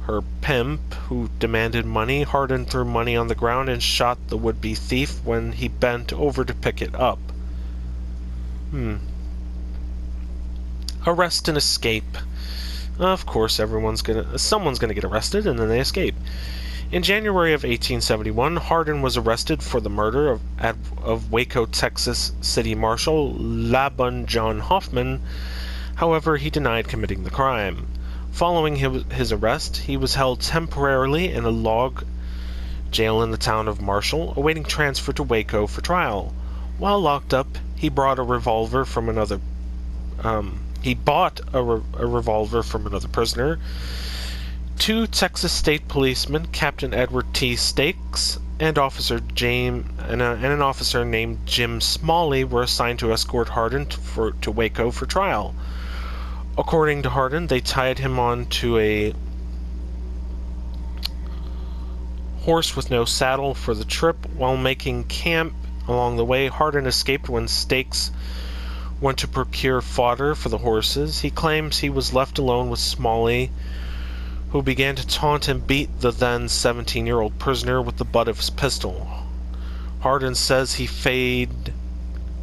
her pimp, who demanded money. Hardin threw money on the ground and shot the would-be thief when he bent over to pick it up. Arrest and escape. Of course, someone's gonna get arrested, and then they escape. In January of 1871, Hardin was arrested for the murder of Waco, Texas City Marshal Laban John Hoffman. However, he denied committing the crime. Following his arrest, he was held temporarily in a log jail in the town of Marshall, awaiting transfer to Waco for trial. While locked up, he bought a revolver from another prisoner. Two Texas state policemen, Captain Edward T. Stakes and an officer named Jim Smalley, were assigned to escort Hardin to Waco for trial. According to Hardin, they tied him on to a horse with no saddle for the trip. While making camp along the way, Hardin escaped when Stakes went to procure fodder for the horses. He claims he was left alone with Smalley, who began to taunt and beat the then 17-year-old prisoner with the butt of his pistol. Hardin says he fled,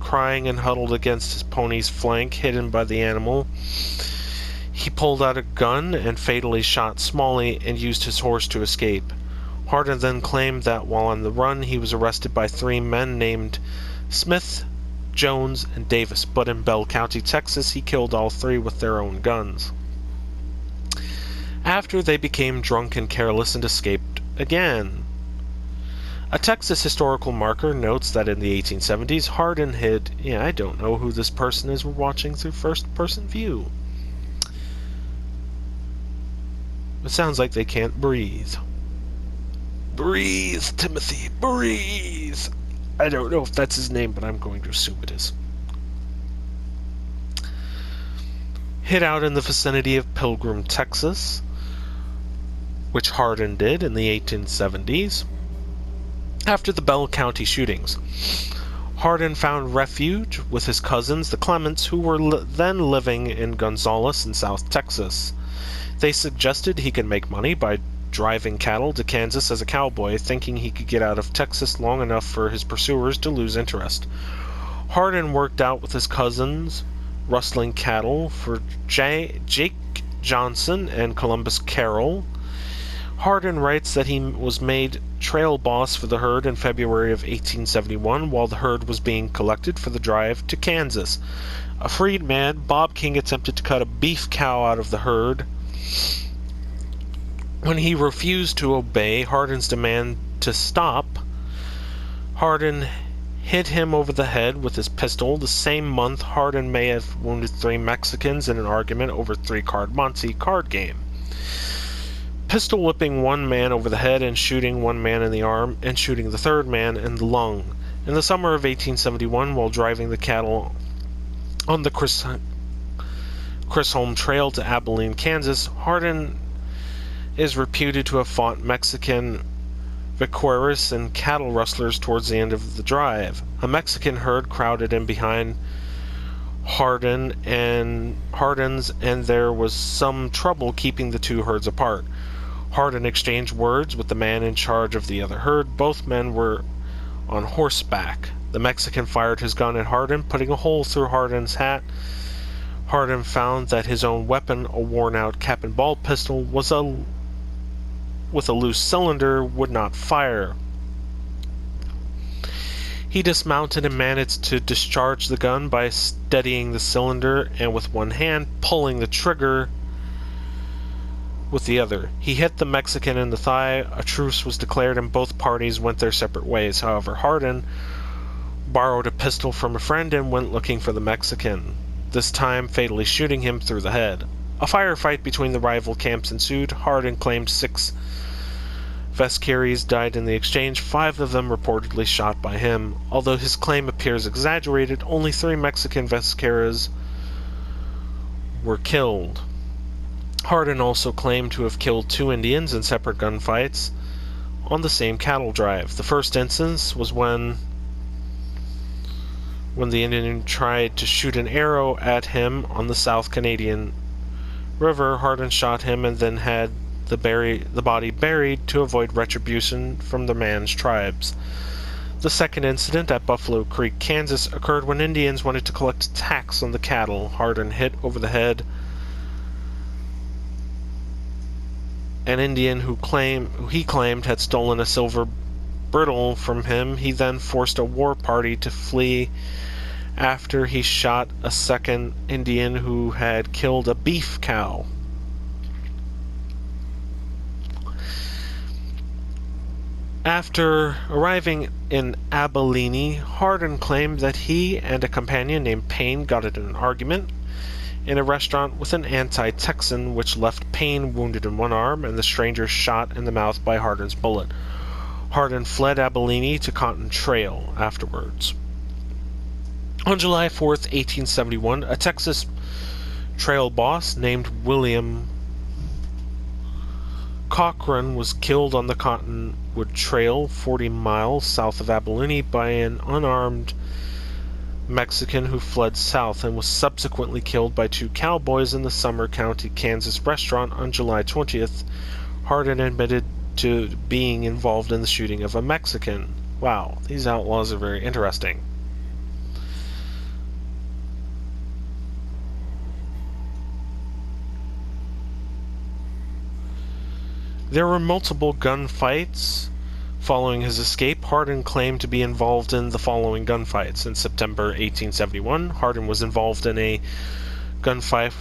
crying, and huddled against his pony's flank, hidden by the animal. He pulled out a gun and fatally shot Smalley and used his horse to escape. Hardin then claimed that while on the run, he was arrested by three men named Smith, Jones, and Davis, but in Bell County, Texas, he killed all three with their own guns. After, they became drunk and careless and escaped again. A Texas historical marker notes that in the 1870s, Hardin hid... Yeah, I don't know who this person is we're watching through first-person view. It sounds like they can't breathe. Breathe, Timothy, breathe! I don't know if that's his name, but I'm going to assume it is. Hid out in the vicinity of Pilgrim, Texas, which Hardin did in the 1870s. After the Bell County shootings, Hardin found refuge with his cousins, the Clements, who were then living in Gonzales in South Texas. They suggested he could make money by driving cattle to Kansas as a cowboy, thinking he could get out of Texas long enough for his pursuers to lose interest. Hardin worked out with his cousins, rustling cattle for Jake Johnson and Columbus Carroll. Hardin writes that he was made trail boss for the herd in February of 1871 while the herd was being collected for the drive to Kansas. A freed man, Bob King, attempted to cut a beef cow out of the herd. When he refused to obey Hardin's demand to stop, Hardin hit him over the head with his pistol. The same month, Hardin may have wounded 3 Mexicans in an argument over 3-card Monte card game. Pistol whipping one man over the head and shooting one man in the arm and shooting the third man in the lung. In the summer of 1871, while driving the cattle on the Chisholm Trail to Abilene, Kansas, Hardin is reputed to have fought Mexican vaqueros and cattle rustlers towards the end of the drive. A Mexican herd crowded in behind Hardin's, and there was some trouble keeping the two herds apart. Hardin exchanged words with the man in charge of the other herd. Both men were on horseback. The Mexican fired his gun at Hardin, putting a hole through Hardin's hat. Hardin found that his own weapon, a worn-out cap and ball pistol, with a loose cylinder, would not fire. He dismounted and managed to discharge the gun by steadying the cylinder and with one hand pulling the trigger with the other. He hit the Mexican in the thigh. A truce was declared and both parties went their separate ways. However, Hardin borrowed a pistol from a friend and went looking for the Mexican, this time fatally shooting him through the head. A firefight between the rival camps ensued. Hardin claimed 6 Vescaries died in the exchange, 5 of them reportedly shot by him. Although his claim appears exaggerated, only 3 Mexican Vescaries were killed. Hardin also claimed to have killed 2 Indians in separate gunfights on the same cattle drive. The first instance was when the Indian tried to shoot an arrow at him on the South Canadian River. Hardin shot him and then had the body buried to avoid retribution from the man's tribes. The second incident at Buffalo Creek, Kansas, occurred when Indians wanted to collect tax on the cattle. Hardin hit over the head an Indian who he claimed had stolen a silver bridle from him. He then forced a war party to flee after he shot a second Indian who had killed a beef cow. After arriving in Abilene, Hardin claimed that he and a companion named Payne got into an argument in a restaurant with an anti-Texan, which left Payne wounded in one arm and the stranger shot in the mouth by Hardin's bullet. Hardin fled Abilene to Cotton Trail afterwards. On July 4th, 1871, a Texas trail boss named William Cochran was killed on the Cottonwood Trail, 40 miles south of Abilene, by an unarmed Mexican who fled south and was subsequently killed by two cowboys in the Sumner County, Kansas restaurant on July 20th. Hardin admitted to being involved in the shooting of a Mexican. Wow, these outlaws are very interesting. There were multiple gunfights following his escape. Hardin claimed to be involved in the following gunfights. In September 1871, Hardin was involved in a gunfight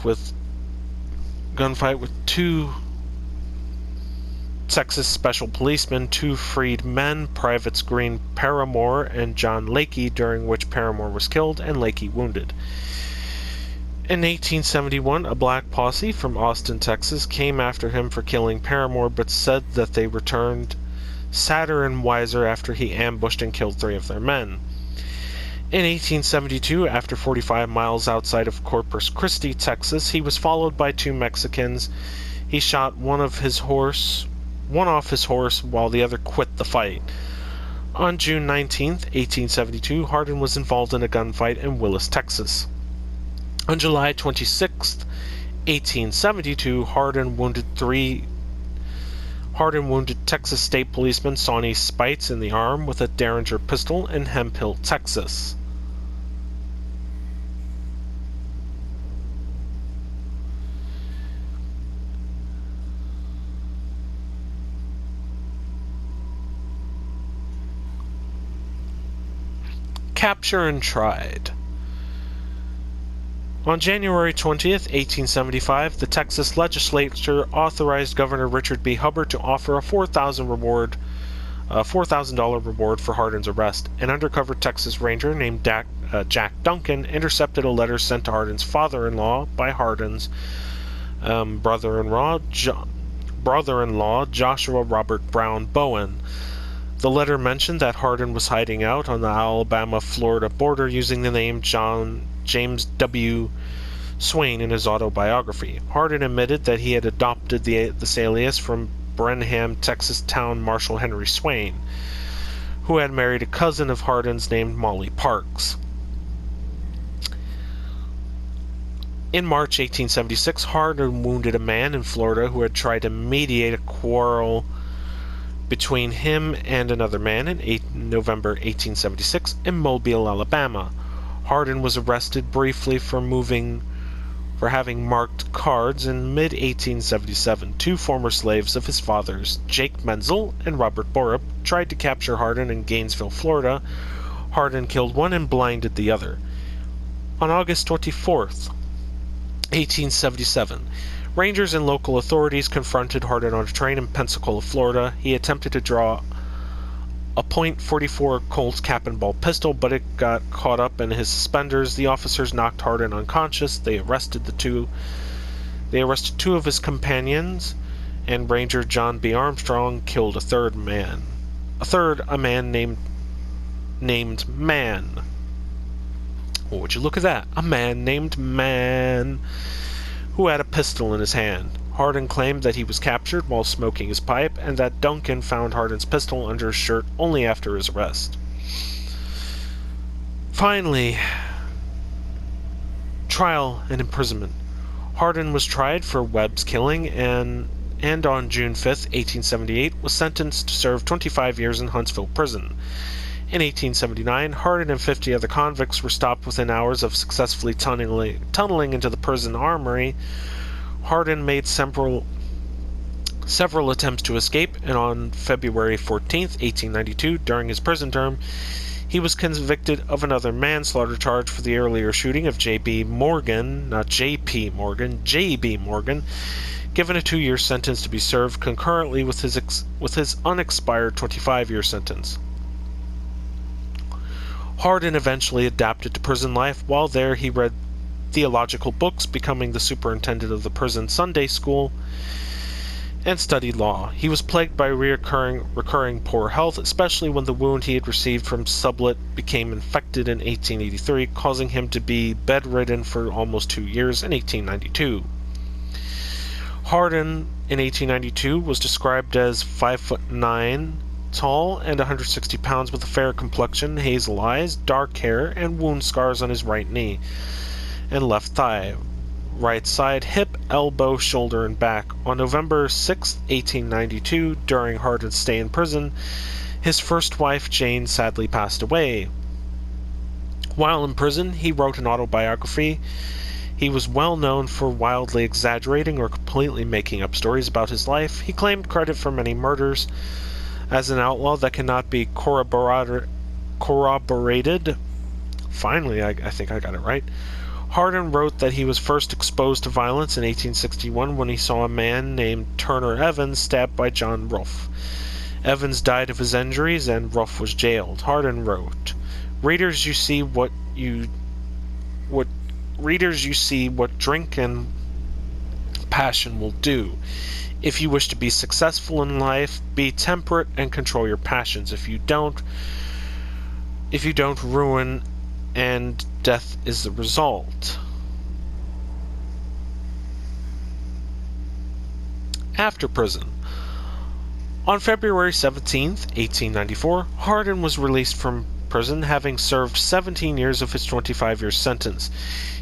with two Texas special policemen, two freed men, Privates Green Paramore and John Lakey, during which Paramore was killed and Lakey wounded. In 1871, a black posse from Austin, Texas, came after him for killing Paramore, but said that they returned sadder and wiser after he ambushed and killed 3 of their men. In 1872, after 45 miles outside of Corpus Christi, Texas, he was followed by 2 Mexicans. He shot one off his horse while the other quit the fight. On June 19, 1872, Hardin was involved in a gunfight in Willis, Texas. On July 26, 1872, Hardin wounded Texas State Policeman Sawney Spites in the arm with a Derringer pistol in Hemphill, Texas. Capture and tried. On January 20th, 1875, the Texas legislature authorized Governor Richard B. Hubbard to offer a $4,000 reward for Hardin's arrest. An undercover Texas Ranger named Jack Duncan intercepted a letter sent to Hardin's father-in-law by Hardin's brother-in-law Joshua Robert Brown Bowen. The letter mentioned that Hardin was hiding out on the Alabama-Florida border using the name James W. Swain in his autobiography. Hardin admitted that he had adopted this alias from Brenham, Texas town Marshal Henry Swain, who had married a cousin of Hardin's named Molly Parks. In March 1876, Hardin wounded a man in Florida who had tried to mediate a quarrel between him and another man in November 1876 in Mobile, Alabama. Hardin was arrested briefly for having marked cards in mid-1877. 2 former slaves of his father's, Jake Menzel and Robert Borup, tried to capture Hardin in Gainesville, Florida. Hardin killed one and blinded the other. On August 24th, 1877, Rangers and local authorities confronted Hardin on a train in Pensacola, Florida. He attempted to draw a .44 Colt cap and ball pistol, but it got caught up in his suspenders. The officers knocked Hardin unconscious. They arrested 2 of his companions, and Ranger John B. Armstrong killed a man named Man. Oh, would you look at that? A man named Man, who had a pistol in his hand. Hardin claimed that he was captured while smoking his pipe, and that Duncan found Hardin's pistol under his shirt only after his arrest. Finally, trial and imprisonment. Hardin was tried for Webb's killing and and on June 5, 1878, was sentenced to serve 25 years in Huntsville prison. In 1879, Hardin and 50 other convicts were stopped within hours of successfully tunneling into the prison armory. Hardin made several attempts to escape, and on February 14, 1892, during his prison term, he was convicted of another manslaughter charge for the earlier shooting of J.B. Morgan, not J.P. Morgan, J.B. Morgan, given a 2-year sentence to be served concurrently with his unexpired 25-year sentence. Hardin eventually adapted to prison life. While there, he read theological books, becoming the superintendent of the prison Sunday school, and studied law. He was plagued by recurring poor health, especially when the wound he had received from sublet became infected in 1883, causing him to be bedridden for almost 2 years in 1892. Hardin, in 1892, was described as 5'9", tall and 160 pounds, with a fair complexion, hazel eyes, dark hair, and wound scars on his right knee and left thigh, right side, hip, elbow, shoulder, and back. On November 6, 1892, during Hardin's stay in prison, his first wife, Jane, sadly passed away. While in prison, he wrote an autobiography. He was well known for wildly exaggerating or completely making up stories about his life. He claimed credit for many murders. As an outlaw that cannot be corroborated. Finally, I think I got it right. Hardin wrote that he was first exposed to violence in 1861 when he saw a man named Turner Evans stabbed by John Ruff. Evans died of his injuries and Ruff was jailed. Hardin wrote, Readers, you see what drink and passion will do. If you wish to be successful in life, be temperate and control your passions. If you don't, ruin and death is the result. After prison. On February 17, 1894, Hardin was released from prison, having served 17 years of his 25-year sentence.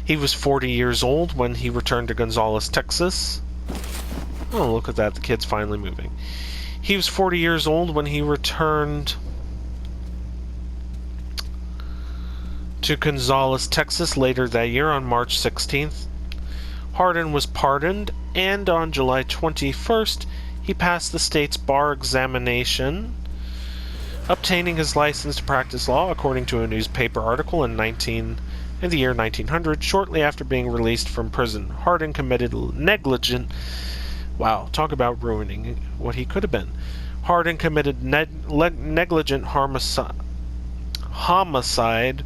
He was 40 years old when he returned to Gonzales, Texas. Oh, look at that, the kid's finally moving. He was 40 years old when he returned to Gonzales, Texas later that year on March 16th. Hardin was pardoned, and on July 21st, he passed the state's bar examination, obtaining his license to practice law, according to a newspaper article in the year 1900. Shortly after being released from prison, Hardin committed negligent... Wow, talk about ruining what he could have been. Hardin committed negligent homicide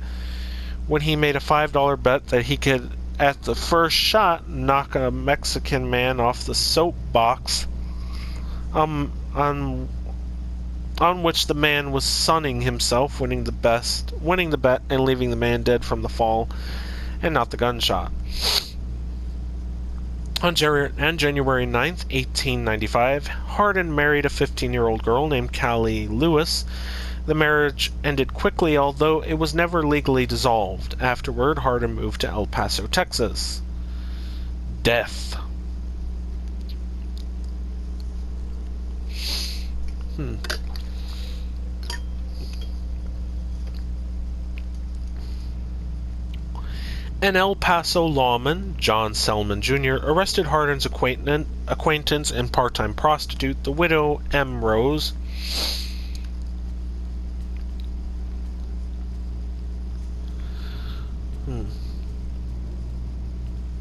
when he made a $5 bet that he could, at the first shot, knock a Mexican man off the soapbox on which the man was sunning himself, winning the bet and leaving the man dead from the fall and not the gunshot. On January 9, 1895, Hardin married a 15-year-old girl named Callie Lewis. The marriage ended quickly, although it was never legally dissolved. Afterward, Hardin moved to El Paso, Texas. Death. An El Paso lawman, John Selman Jr., arrested Hardin's acquaintance and part-time prostitute, the widow M. Rose.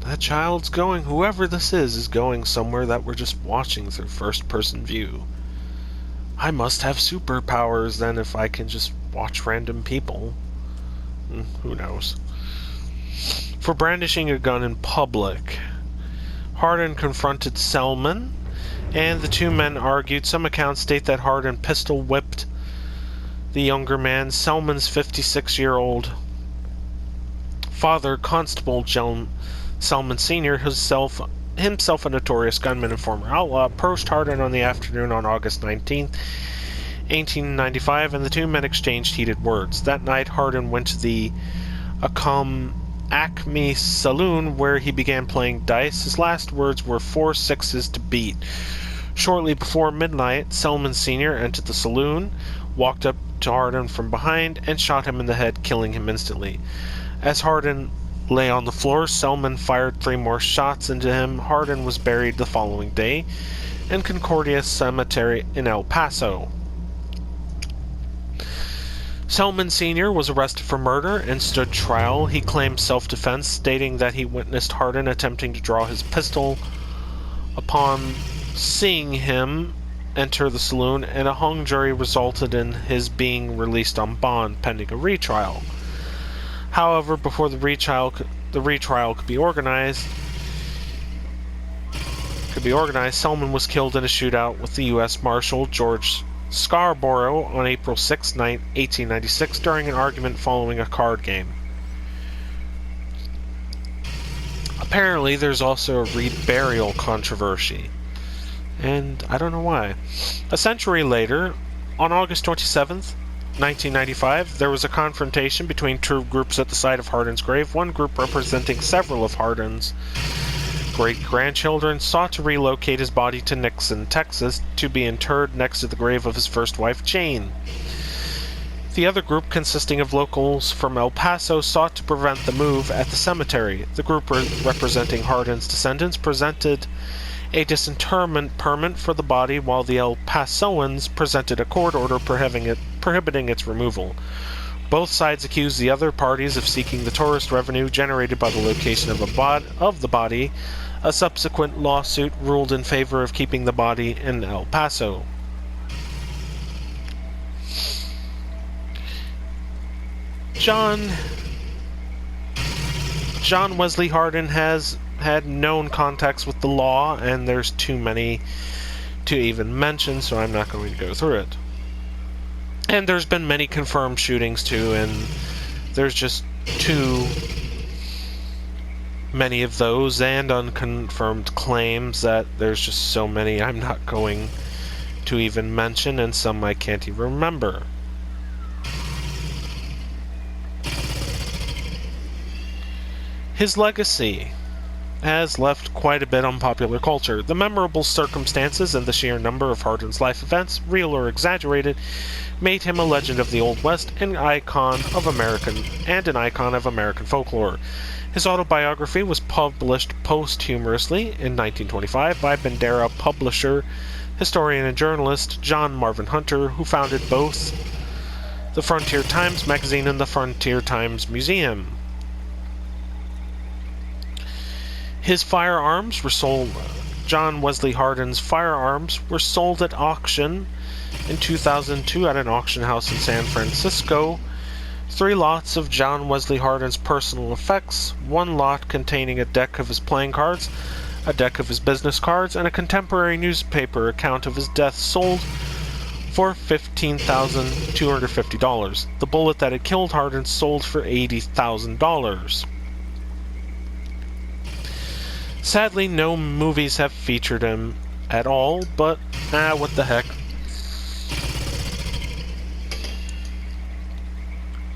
That child's going, whoever this is going somewhere that we're just watching through first-person view. I must have superpowers then if I can just watch random people. Who knows? For brandishing a gun in public. Hardin confronted Selman, and the two men argued. Some accounts state that Hardin pistol-whipped the younger man. Selman's 56-year-old father, Constable Selman Sr., himself a notorious gunman and former outlaw, approached Hardin on the afternoon on August 19, 1895, and the two men exchanged heated words. That night, Hardin went to the Acme Saloon, where he began playing dice. His last words were 4 6s to beat. Shortly before midnight, Selman Sr. entered the saloon, walked up to Hardin from behind, and shot him in the head, killing him instantly. As Hardin lay on the floor, Selman fired 3 more shots into him. Hardin was buried the following day in Concordia Cemetery in El Paso. Selman Sr. was arrested for murder and stood trial. He claimed self-defense, stating that he witnessed Hardin attempting to draw his pistol upon seeing him enter the saloon, and a hung jury resulted in his being released on bond pending a retrial. However, before the retrial could be organized, Selman was killed in a shootout with the U.S. Marshal George Scarborough on April 6, 1896, during an argument following a card game. Apparently, there's also a reburial controversy, and I don't know why. A century later, on August 27th, 1995, there was a confrontation between 2 groups at the site of Hardin's grave. One group, representing several of Hardin's great-grandchildren, sought to relocate his body to Nixon, Texas, to be interred next to the grave of his first wife, Jane. The other group, consisting of locals from El Paso, sought to prevent the move at the cemetery. The group representing Hardin's descendants presented a disinterment permit for the body, while the El Pasoans presented a court order prohibiting its removal. Both sides accused the other parties of seeking the tourist revenue generated by the location of the body. A subsequent lawsuit ruled in favor of keeping the body in El Paso. John Wesley Hardin has had known contacts with the law, and there's too many to even mention, so I'm not going to go through it. And there's been many confirmed shootings too, and there's just too many of those and unconfirmed claims that there's just so many I'm not going to even mention, and some I can't even remember. His legacy has left quite a bit on popular culture. The memorable circumstances and the sheer number of Hardin's life events, real or exaggerated, made him a legend of the Old West, an icon of American folklore. His autobiography was published posthumously in 1925 by Bandera publisher, historian, and journalist John Marvin Hunter, who founded both the Frontier Times magazine and the Frontier Times Museum. His firearms were sold. John Wesley Hardin's firearms were sold at auction in 2002 at an auction house in San Francisco. 3 lots of John Wesley Hardin's personal effects, 1 lot containing a deck of his playing cards, a deck of his business cards, and a contemporary newspaper account of his death sold for $15,250. The bullet that had killed Hardin sold for $80,000. Sadly, no movies have featured him at all, but what the heck.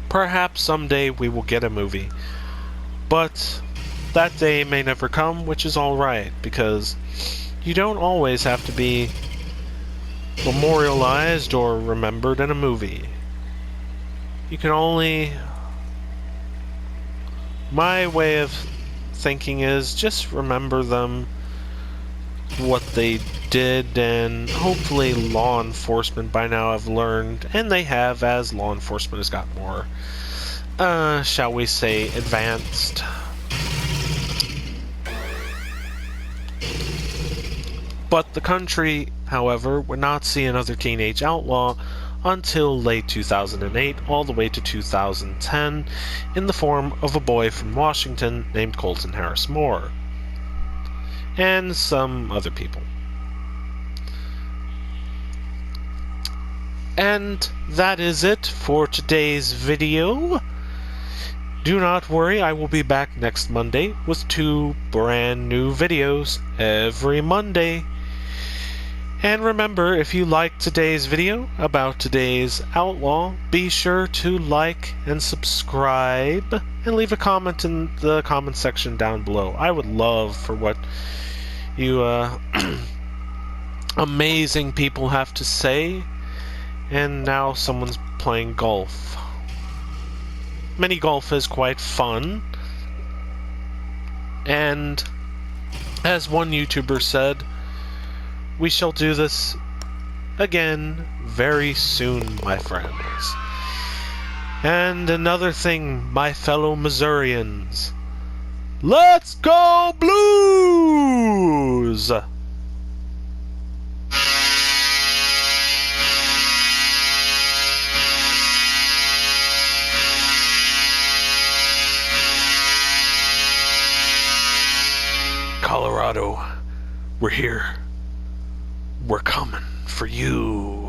Perhaps someday we will get a movie, but that day may never come, which is alright, because you don't always have to be memorialized or remembered in a movie. You can only... My way of thinking is just remember them, what they did, and hopefully law enforcement by now have learned, and they have, as law enforcement has got more, shall we say, advanced. But the country, however, would not see another teenage outlaw until late 2008, all the way to 2010, in the form of a boy from Washington named Colton Harris Moore, and some other people. And that is it for today's video. Do not worry, I will be back next Monday with 2 brand new videos every Monday. And remember, if you liked today's video about today's outlaw, be sure to like and subscribe and leave a comment in the comment section down below. I would love for what you amazing people have to say. And now someone's playing golf. Mini golf is quite fun. And as one YouTuber said, we shall do this again very soon, my friends. And another thing, my fellow Missourians, let's go Blues! Colorado, we're here. We're coming for you.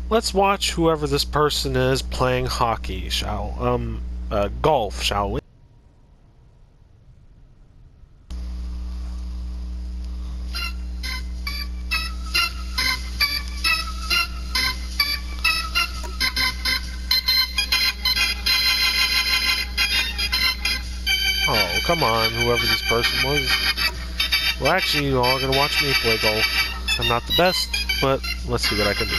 Let's watch whoever this person is playing hockey, golf, shall we? Oh, come on, whoever this person was. Well, actually, you all are gonna watch me play golf. I'm not the best, but let's see what I can do.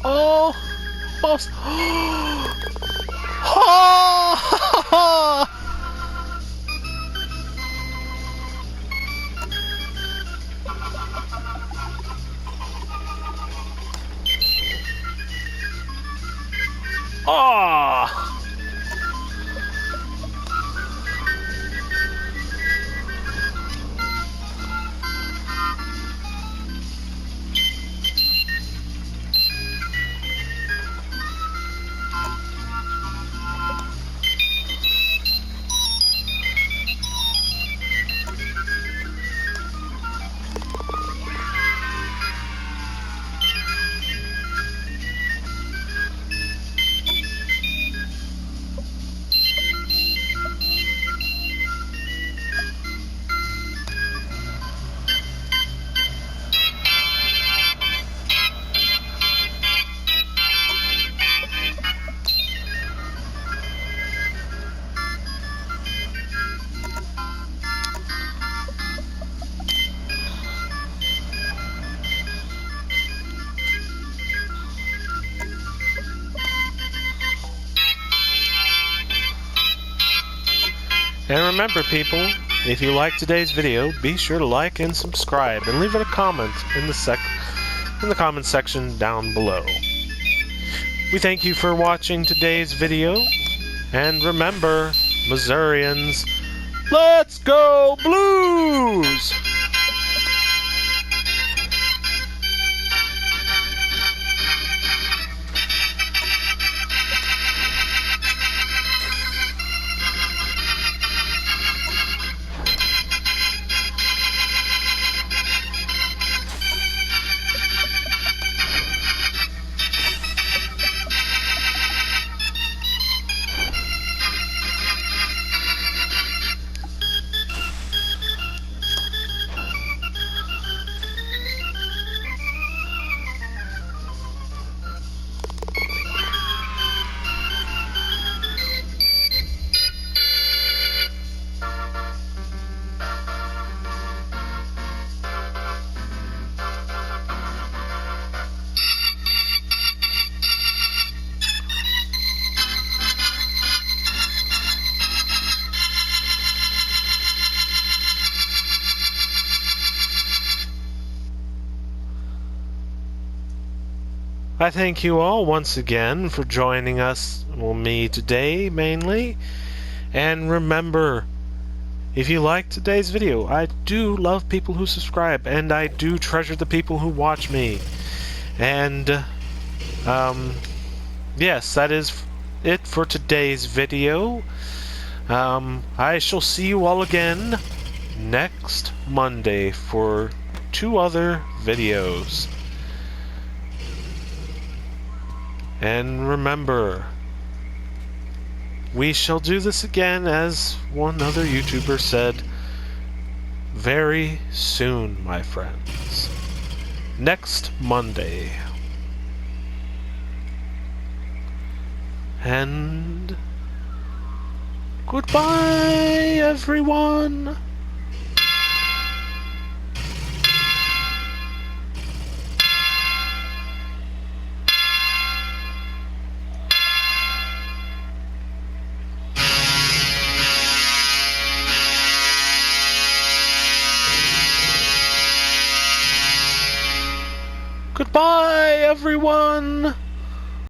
Oh, boss. Ah. And remember, people, if you like today's video, be sure to like and subscribe, and leave it a comment in the comment section down below. We thank you for watching today's video, and remember, Missourians, let's go Blues! I thank you all once again for joining us, well, me today mainly. And remember, if you liked today's video, I do love people who subscribe, and I do treasure the people who watch me. And, yes, that is it for today's video. I shall see you all again next Monday for 2 other videos. And remember, we shall do this again, as one other YouTuber said, very soon, my friends. Next Monday. And goodbye, everyone. Goodbye, everyone!